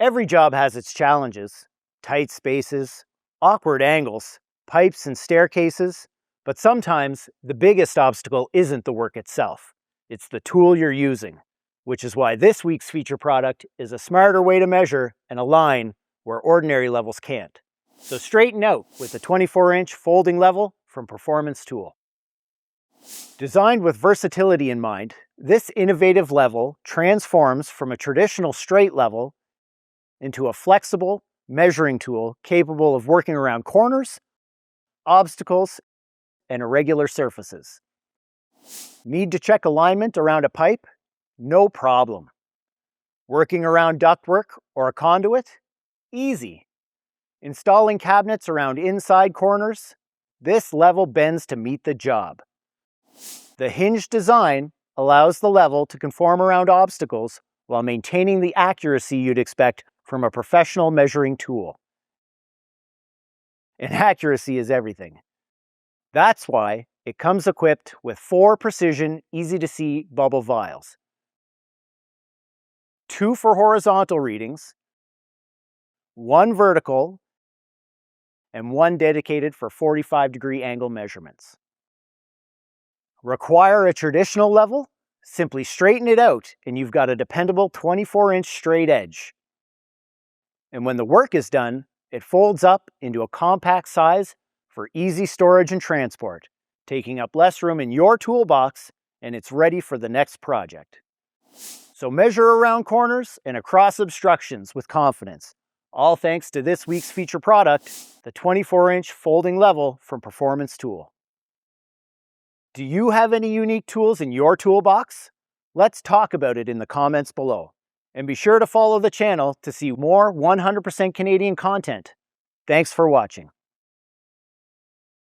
Every job has its challenges: tight spaces, awkward angles, pipes and staircases, but sometimes the biggest obstacle isn't the work itself. It's the tool you're using, which is why this week's feature product is a smarter way to measure and align where ordinary levels can't. So straighten out with the 24-inch folding level from Performance Tool. Designed with versatility in mind, this innovative level transforms from a traditional straight level into a flexible measuring tool capable of working around corners, obstacles, and irregular surfaces. Need to check alignment around a pipe? No problem. Working around ductwork or a conduit? Easy. Installing cabinets around inside corners? This level bends to meet the job. The hinged design allows the level to conform around obstacles while maintaining the accuracy you'd expect from a professional measuring tool. And accuracy is everything. That's why it comes equipped with 4 precision, easy-to-see bubble vials. 2 for horizontal readings, 1 vertical, and 1 dedicated for 45-degree angle measurements. Require a traditional level? Simply straighten it out and you've got a dependable 24-inch straight edge. And when the work is done, it folds up into a compact size for easy storage and transport, taking up less room in your toolbox, and it's ready for the next project. So measure around corners and across obstructions with confidence, all thanks to this week's feature product, the 24-inch folding level from Performance Tool. Do you have any unique tools in your toolbox? Let's talk about it in the comments below. And be sure to follow the channel to see more 100% Canadian content. Thanks for watching.